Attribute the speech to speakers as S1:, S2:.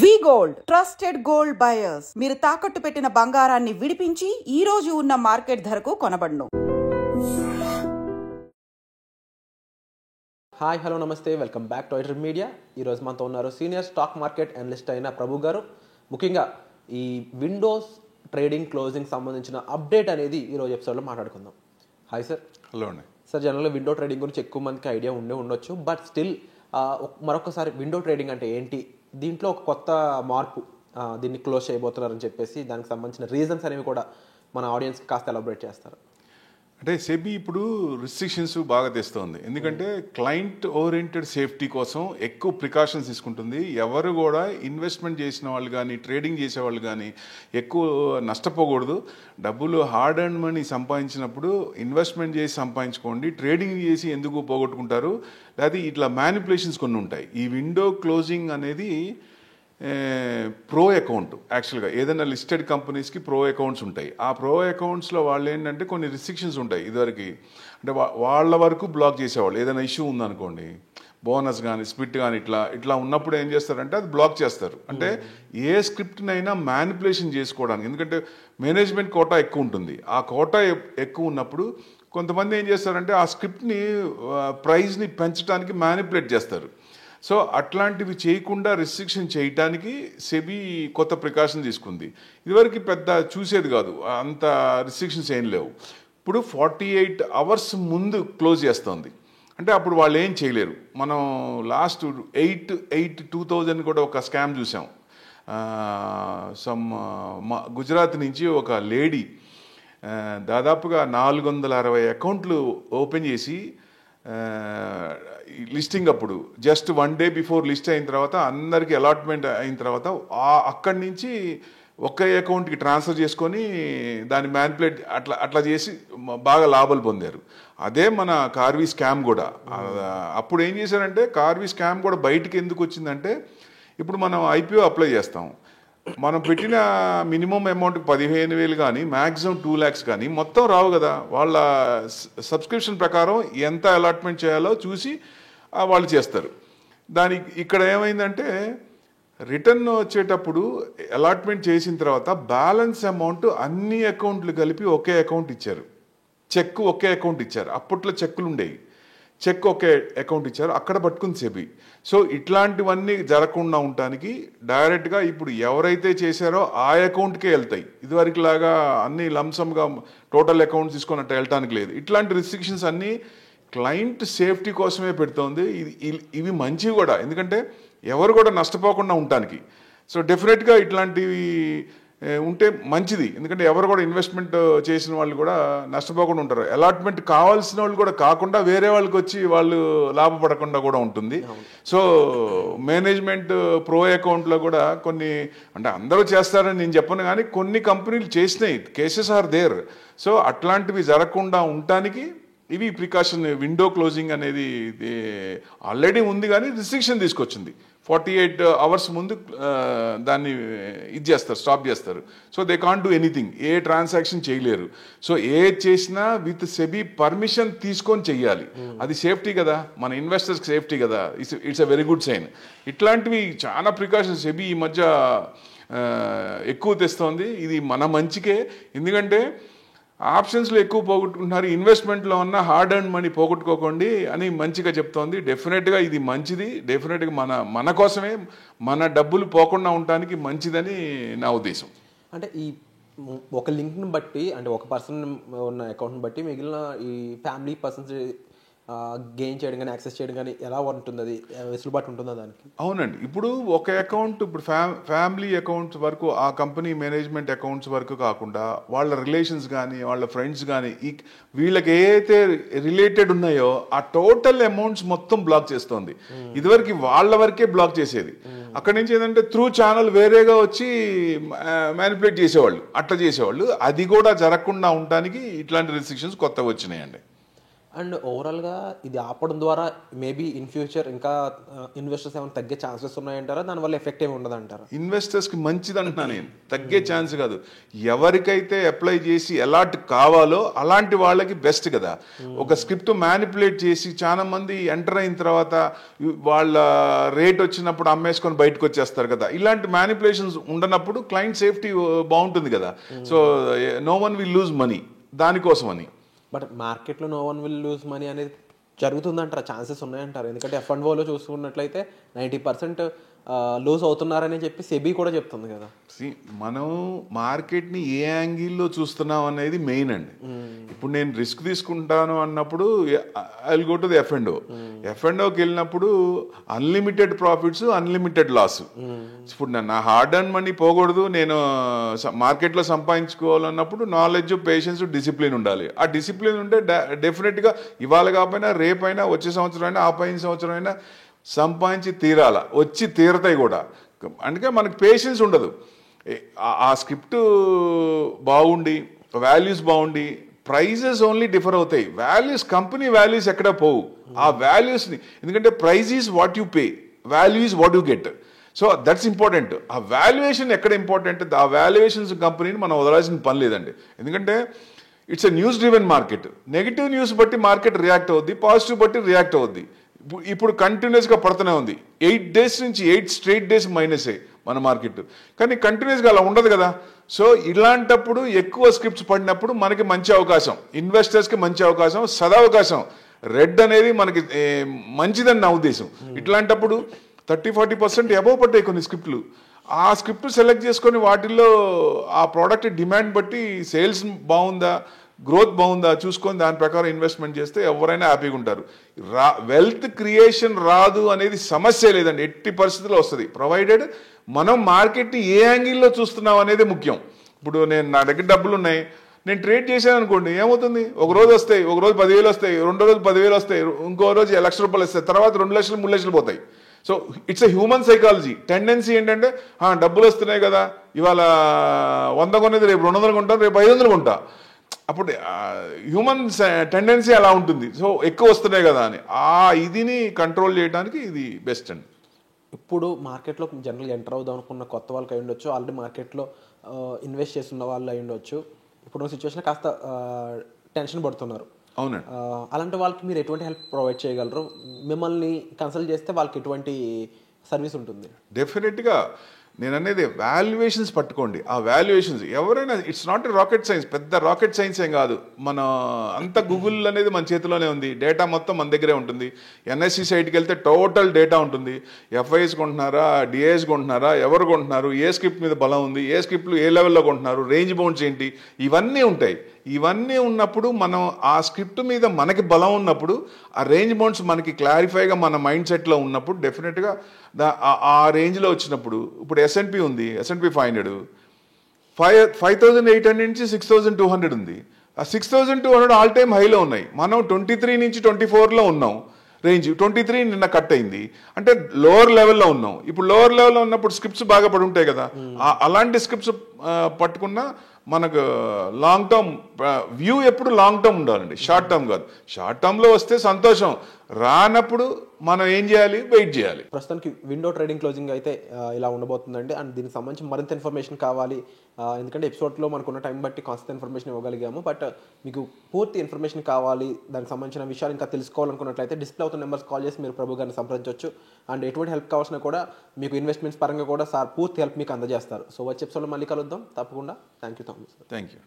S1: వి gold trusted gold buyers. మీరు తాకట్టు పెట్టిన బంగారాన్ని విడిపించి ఈ రోజు ఉన్న మార్కెట్ ధరకు కొనబడును.
S2: హాయ్, హలో, నమస్తే, welcome back to iter media. ఈరోజు మనతో ఉన్నారు సీనియర్ స్టాక్ మార్కెట్ అనలిస్ట్ అయిన ప్రభు గారు. ముఖ్యంగా ఈ విండోస్ ట్రేడింగ్ క్లోజింగ్ సంబంధించిన అప్డేట్ అనేది ఈరోజు ఎపిసోడ్లో మాట్లాడుకుందాం. Hi sir.
S3: హలో అండి.
S2: సార్, జనరల్గా విండో ట్రేడింగ్ గురించి ఎక్కువ మందికి ఐడియా ఉండొచ్చు, బట్ స్టిల్ మరొకసారి విండో ట్రేడింగ్ అంటే ఏంటి, దీంట్లో ఒక కొత్త మార్పు, దీన్ని క్లోజ్ చేయబోతున్నారని చెప్పేసి దానికి సంబంధించిన రీజన్స్ అనేవి కూడా మన ఆడియన్స్కి కాస్త ఎలాబరేట్ చేస్తారు.
S3: అంటే సెబీ ఇప్పుడు రిస్ట్రిక్షన్స్ బాగా తెస్తుంది. ఎందుకంటే క్లయింట్ ఓరియంటెడ్ సేఫ్టీ కోసం ఎక్కువ ప్రికాషన్స్ తీసుకుంటుంది. ఎవరు కూడా ఇన్వెస్ట్మెంట్ చేసిన వాళ్ళు కానీ ట్రేడింగ్ చేసేవాళ్ళు కానీ ఎక్కువ నష్టపోకూడదు. డబ్బులు హార్డ్ అండ్ మనీ సంపాదించినప్పుడు ఇన్వెస్ట్మెంట్ చేసి సంపాదించుకోండి, ట్రేడింగ్ చేసి ఎందుకు పోగొట్టుకుంటారు. లేదా ఇట్లా మ్యానిపులేషన్స్ కొన్ని ఉంటాయి. ఈ విండో క్లోజింగ్ అనేది ప్రో అకౌంట్. యాక్చువల్గా ఏదైనా లిస్టెడ్ కంపెనీస్కి ప్రో అకౌంట్స్ ఉంటాయి. ఆ ప్రో అకౌంట్స్లో వాళ్ళు ఏంటంటే కొన్ని రిస్ట్రిక్షన్స్ ఉంటాయి. ఇదివరకు అంటే వాళ్ళ వరకు బ్లాక్ చేసేవాళ్ళు. ఏదైనా ఇష్యూ ఉందనుకోండి, బోనస్ కానీ స్ప్లిట్ కానీ ఇట్లా ఉన్నప్పుడు ఏం చేస్తారంటే అది బ్లాక్ చేస్తారు. అంటే ఏ స్క్రిప్ట్నైనా మ్యానిపులేషన్ చేసుకోవడానికి, ఎందుకంటే మేనేజ్మెంట్ కోటా ఎక్కువ ఉంటుంది. ఆ కోటా ఎక్కువ ఉన్నప్పుడు కొంతమంది ఏం చేస్తారంటే ఆ స్క్రిప్ట్ని ప్రైజ్ని పెంచడానికి మ్యానిపులేట్ చేస్తారు. సో అట్లాంటివి చేయకుండా రిస్ట్రిక్షన్ చేయడానికి సెబీ కొత్త ప్రికాషన్ తీసుకుంది. ఇదివరకు పెద్ద చూసేది కాదు, అంత రిస్ట్రిక్షన్స్ ఏం లేవు. ఇప్పుడు 48 hours ముందు క్లోజ్ చేస్తుంది. అంటే అప్పుడు వాళ్ళు ఏం చేయలేరు. మనం లాస్ట్ 8/8/2000 కూడా ఒక స్కామ్ చూసాం. గుజరాత్ నుంచి ఒక లేడీ దాదాపుగా 460 అకౌంట్లు ఓపెన్ చేసి లిస్టింగ్ అప్పుడు జస్ట్ 1 day బిఫోర్ లిస్ట్ అయిన తర్వాత అందరికీ అలాట్మెంట్ అయిన తర్వాత అక్కడి నుంచి ఒక్క అకౌంట్కి ట్రాన్స్ఫర్ చేసుకొని దాన్ని మ్యానిపులేట్ అట్లా చేసి బాగా లాభాలు పొందారు. అదే మన కార్వీ స్కామ్ కూడా. అప్పుడు ఏం చేశారంటే కార్వీ స్కామ్ కూడా బయటికి ఎందుకు వచ్చిందంటే, ఇప్పుడు మనం ఐపీఓ అప్లై చేస్తాం, మనం పెట్టిన మినిమం అమౌంట్ 15,000 కానీ మ్యాక్సిమం 2 lakhs కానీ మొత్తం రావు కదా. వాళ్ళ సబ్స్క్రిప్షన్ ప్రకారం ఎంత అలాట్మెంట్ చేయాలో చూసి వాళ్ళు చేస్తారు. దానికి ఇక్కడ ఏమైందంటే రిటర్న్ వచ్చేటప్పుడు అలాట్మెంట్ చేసిన తర్వాత బ్యాలెన్స్ అమౌంట్ అన్ని అకౌంట్లు కలిపి ఒకే అకౌంట్ ఇచ్చారు. చెక్ ఒకే అకౌంట్ ఇచ్చారు. అప్పట్లో చెక్కులు ఉండేవి, చెక్ ఒకే అకౌంట్ ఇచ్చారు. అక్కడ పట్టుకుంది సెబీ. సో ఇట్లాంటివన్నీ జరగకుండా ఉండటానికి డైరెక్ట్గా ఇప్పుడు ఎవరైతే చేశారో ఆ అకౌంట్కే వెళ్తాయి. ఇదివరకు లాగా అన్ని లంసమ్గా టోటల్ అకౌంట్స్ తీసుకొని అట్లా వెళ్ళటానికి లేదు. ఇట్లాంటి రిస్ట్రిక్షన్స్ అన్నీ క్లయింట్ సేఫ్టీ కోసమే పెడుతోంది. ఇవి మంచివి కూడా, ఎందుకంటే ఎవరు కూడా నష్టపోకుండా ఉండటానికి. సో డెఫినెట్గా ఇట్లాంటివి ఉంటే మంచిది. ఎందుకంటే ఎవరు కూడా ఇన్వెస్ట్మెంట్ చేసిన వాళ్ళు కూడా నష్టపోకుండా ఉంటారు. అలాట్మెంట్ కావాల్సిన వాళ్ళు కూడా కాకుండా వేరే వాళ్ళకి వచ్చి వాళ్ళు లాభపడకుండా కూడా ఉంటుంది. సో మేనేజ్మెంట్ ప్రో అకౌంట్లో కూడా కొన్ని, అంటే అందరూ చేస్తారని నేను చెప్పను కానీ కొన్ని కంపెనీలు చేసినాయి, కేసెస్ ఆర్ దేర్. సో అట్లాంటివి జరగకుండా ఉండటానికి ఇవి ప్రికాషన్. విండో క్లోజింగ్ అనేది ఆల్రెడీ ఉంది కానీ రిస్ట్రిక్షన్ తీసుకొచ్చింది. 48 hours ముందు దాన్ని చేస్తారు, స్టాప్ చేస్తారు. So they can't do anything, A transaction చేయలేరు. సో ఏ చేసినా విత్ సెబీ పర్మిషన్ తీసుకొని చెయ్యాలి. అది సేఫ్టీ కదా, మన ఇన్వెస్టర్స్కి సేఫ్టీ కదా. It's a very good sign. ఇట్లాంటివి చాలా ప్రికాషన్స్ సెబీ ఈ మధ్య ఎక్కువ తెస్తోంది. ఇది మన మంచికే, ఎందుకంటే ఆప్షన్స్లో ఎక్కువ పోగొట్టుకుంటున్నారు, ఇన్వెస్ట్మెంట్లో ఉన్న హార్డ్ అండ్ మనీ పోగొట్టుకోకండి అని మంచిగా చెప్తోంది. డెఫినెట్గా ఇది మంచిది. డెఫినెట్గా మన కోసమే, మన డబ్బులు పోకుండా ఉండటానికి మంచిదని నా ఉద్దేశం.
S2: అంటే ఈ ఒక లింక్ని బట్టి, అంటే ఒక పర్సన్ ఉన్న అకౌంట్ని బట్టి మిగిలిన ఈ ఫ్యామిలీ పర్సన్స్ గెయిన్ చేయడం కానీ యాక్సెస్ చేయడం కానీ ఎలా ఉంటుంది, అది వెసులుబాటు ఉంటుందా దానికి?
S3: అవునండి. ఇప్పుడు ఒక అకౌంట్, ఇప్పుడు ఫ్యామిలీ అకౌంట్స్ వరకు, ఆ కంపెనీ మేనేజ్మెంట్ అకౌంట్స్ వరకు కాకుండా వాళ్ళ రిలేషన్స్ కానీ వాళ్ళ ఫ్రెండ్స్ కానీ వీళ్ళకి ఏదైతే రిలేటెడ్ ఉన్నాయో ఆ టోటల్ అమౌంట్స్ మొత్తం బ్లాక్ చేస్తుంది. ఇదివరకు వాళ్ళ వరకే బ్లాక్ చేసేది. అక్కడి నుంచి ఏంటంటే త్రూ ఛానల్ వేరేగా వచ్చి మ్యానిపులేట్ చేసేవాళ్ళు, అట్లా చేసేవాళ్ళు. అది కూడా జరగకుండా ఉండటానికి ఇట్లాంటి రిస్ట్రిక్షన్స్ కొత్తగా వచ్చినాయండి.
S2: అండ్ ఓవరాల్గా ఇది ఆపడం ద్వారా మేబీ ఇన్ ఫ్యూచర్ ఇంకా ఇన్వెస్టర్స్ ఏమైనా తగ్గే ఛాన్సెస్ ఉన్నాయంటారా, దానివల్ల ఎఫెక్ట్ ఏమి ఉండదు అంటారా?
S3: ఇన్వెస్టర్స్కి మంచిది అంటున్నా నేను, తగ్గే ఛాన్స్ కాదు. ఎవరికైతే అప్లై చేసి అలాట్ కావాలో అలాంటి వాళ్ళకి బెస్ట్ కదా. ఒక స్క్రిప్ట్ మ్యానిపులేట్ చేసి చాలా మంది ఎంటర్ అయిన తర్వాత వాళ్ళ రేట్ వచ్చినప్పుడు అమ్మేసుకొని బయటకు వచ్చేస్తారు కదా. ఇలాంటి మ్యానిపులేషన్స్ ఉండనప్పుడు క్లయింట్ సేఫ్టీ బాగుంటుంది కదా. So no one will lose money దానికోసం అని.
S2: బట్ మార్కెట్లో no one will lose money అనేది జరుగుతుందంటారా, ఛాన్సెస్ ఉన్నాయంటారు? ఎందుకంటే F&Oలో చూసుకున్నట్లయితే 90% లూజ్ అవుతున్నారని చెప్పి సెబీ కూడా చెప్తుంది కదా.
S3: మనం మార్కెట్ని ఏ యాంగిల్లో చూస్తున్నాం అనేది మెయిన్ అండి. ఇప్పుడు నేను రిస్క్ తీసుకుంటాను అన్నప్పుడు I will go to the F&Oకి వెళ్ళినప్పుడు అన్లిమిటెడ్ ప్రాఫిట్స్, అన్లిమిటెడ్ లాస్. ఇప్పుడు నా హార్డ్ అండ్ మనీ పోకూడదు, నేను మార్కెట్లో సంపాదించుకోవాలన్నప్పుడు నాలెడ్జ్, పేషెన్స్, డిసిప్లిన్ ఉండాలి. ఆ డిసిప్లిన్ ఉంటే డెఫినెట్గా ఇవాళ కాకపోయినా రేపైనా, వచ్చే సంవత్సరం అయినా, ఆ పైన సంవత్సరం అయినా సంపాదించి తీరాల, వచ్చి తీరతాయి కూడా. అందుకే మనకి పేషెన్స్ ఉండదు. ఆ స్క్రిప్ట్ బాగుండి, వాల్యూస్ బాగుండి, ప్రైజెస్ ఓన్లీ డిఫర్ అవుతాయి. వాల్యూస్, కంపెనీ వాల్యూస్ ఎక్కడ పోవు. ఆ వాల్యూస్ని, ఎందుకంటే price is what you pay, value is what you get. So that's important. ఆ వాల్యుయేషన్ ఎక్కడ ఇంపార్టెంట్, ఆ వాల్యుయేషన్స్ కంపెనీని మనం వదలాల్సిన పని లేదండి. ఎందుకంటే it's a news driven market. Negative news బట్టి మార్కెట్ రియాక్ట్ అవుద్ది, పాజిటివ్ బట్టి రియాక్ట్ అవుద్ది. ఇప్పుడు కంటిన్యూస్గా పడుతూనే ఉంది. 8 days నుంచి 8 straight days మైనసే మన మార్కెట్. కానీ కంటిన్యూస్గా అలా ఉండదు కదా. సో ఇలాంటప్పుడు ఎక్కువ స్క్రిప్ట్స్ పడినప్పుడు మనకి మంచి అవకాశం, ఇన్వెస్టర్స్కి మంచి అవకాశం, సదావకాశం. రెడ్ అనేది మనకి మంచిదని నా ఉద్దేశం. ఇట్లాంటప్పుడు 30-40% అబోవ్ పడ్డాయి కొన్ని స్క్రిప్ట్లు. ఆ స్క్రిప్ట్ సెలెక్ట్ చేసుకొని వాటిల్లో ఆ ప్రోడక్ట్ డిమాండ్ బట్టి సేల్స్ బాగుందా, గ్రోత్ బాగుందా చూసుకొని దాని ప్రకారం ఇన్వెస్ట్మెంట్ చేస్తే ఎవరైనా హ్యాపీగా ఉంటారు. వెల్త్ క్రియేషన్ రాదు అనేది సమస్య లేదండి, ఎట్టి పరిస్థితుల్లో వస్తుంది. ప్రొవైడెడ్ మనం మార్కెట్ని ఏ యాంగిల్లో చూస్తున్నాం అనేది ముఖ్యం. ఇప్పుడు నా దగ్గర డబ్బులు ఉన్నాయి, నేను ట్రేడ్ చేశాను అనుకోండి, ఏమవుతుంది? ఒక రోజు వస్తాయి, ఒక రోజు 10,000 వస్తాయి, రెండో రోజు 10,000 వస్తాయి, ఇంకో రోజు 1,00,000 రూపాయలు వస్తాయి, తర్వాత 2 లక్షలు 3 లక్షలు పోతాయి. So it's a human psychology. Tendency ఏంటంటే డబ్బులు వస్తున్నాయి కదా, ఇవాళ 100 కొనేది రేపు 200 కొంటాను, రేపు 500 కొంటా. అప్పుడు హ్యూమన్ టెండెన్సీ అలా ఉంటుంది. సో ఎక్కువ వస్తున్నాయి కదా అని ఆ ఇదిని కంట్రోల్ చేయడానికి ఇది బెస్ట్ అండి.
S2: ఇప్పుడు మార్కెట్లో జనరల్గా ఎంటర్ అవుదాం అనుకున్న కొత్త వాళ్ళకి అయి ఉండొచ్చు, ఆల్రెడీ మార్కెట్లో ఇన్వెస్ట్ చేస్తున్న వాళ్ళు అయి ఉండొచ్చు. ఇప్పుడు సిచ్యువేషన్ కాస్త టెన్షన్ పడుతున్నారు.
S3: అవునండి.
S2: అలాంటి వాళ్ళకి మీరు ఎటువంటి హెల్ప్ ప్రొవైడ్ చేయగలరు? మిమ్మల్ని కన్సల్ట్ చేస్తే వాళ్ళకి ఎటువంటి సర్వీస్ ఉంటుంది?
S3: డెఫినెట్గా నేను అనేది వాల్యుయేషన్స్ పట్టుకోండి. ఆ వాల్యుయేషన్స్ ఎవరైనా, it's not a rocket science, పెద్ద రాకెట్ సైన్స్ ఏం కాదు. మన అంత గూగుల్ అనేది మన చేతిలోనే ఉంది, డేటా మొత్తం మన దగ్గరే ఉంటుంది. NSE సైట్కి వెళ్తే టోటల్ డేటా ఉంటుంది. FIS కొంటున్నారా, DIS కొంటున్నారా, ఎవరు కొంటున్నారు, ఏ స్క్రిప్ట్ మీద బలం ఉంది, ఏ స్క్రిప్ట్లు ఏ లెవెల్లో కొంటున్నారు, రేంజ్ బౌండ్స్ ఏంటి, ఇవన్నీ ఉంటాయి. ఇవన్నీ ఉన్నప్పుడు మనం ఆ స్క్రిప్ట్ మీద మనకి బలం ఉన్నప్పుడు, ఆ రేంజ్ బౌండ్స్ మనకి క్లారిఫైగా మన మైండ్ సెట్లో ఉన్నప్పుడు డెఫినెట్గా ఆ రేంజ్లో వచ్చినప్పుడు, ఇప్పుడు S&P ఉంది, S&P 500 5,800 నుంచి 6,200 ఉంది. ఆ 6,200 ఆల్ టైమ్ హైలో ఉన్నాయి. మనం 23 నుంచి 24లో ఉన్నాం. రేంజ్ 23 నిన్న కట్ అయింది అంటే లోవర్ లెవెల్లో ఉన్నాం. ఇప్పుడు లోవర్ లెవెల్లో ఉన్నప్పుడు స్క్రిప్ట్స్ బాగా పడి ఉంటాయి కదా. అలాంటి స్క్రిప్ట్స్ పట్టుకున్నా మనకు లాంగ్ టర్మ్ వ్యూ ఎప్పుడు లాంగ్ టర్మ్ ఉండాలండి, షార్ట్ టర్మ్ కాదు. షార్ట్ టర్మ్లో వస్తే సంతోషం, రానప్పుడు మనం ఏం చేయాలి, వెయిట్ చేయాలి.
S2: ప్రస్తుతానికి విండో ట్రేడింగ్ క్లోజింగ్ అయితే ఇలా ఉండబోతుందండి. అండ్ దీనికి సంబంధించి మరింత ఇన్ఫర్మేషన్ కావాలి, ఎందుకంటే ఎపిసోడ్లో మనకున్న టైం బట్టి కాస్త ఇన్ఫర్మేషన్ ఇవ్వగలిగాము. బట్ మీకు పూర్తి ఇన్ఫర్మేషన్ కావాలి, దానికి సంబంధించిన విషయాలు ఇంకా తెలుసుకోవాలనుకున్నట్లయితే డిస్ప్లే అవుతున్న నెంబర్స్ కాల్ చేసి మీరు ప్రభు గారిని సంప్రదించవచ్చు. అండ్ ఎటువంటి హెల్ప్ కావాల్సిన కూడా మీకు ఇన్వెస్ట్మెంట్స్ పరంగా కూడా సార్ పూర్తి హెల్ప్ మీకు అందజేస్తారు. సో వచ్చే ఎపిసోడ్లో మళ్ళీ కలుద్దాం తప్పకుండా. Thank you.
S3: Thank you.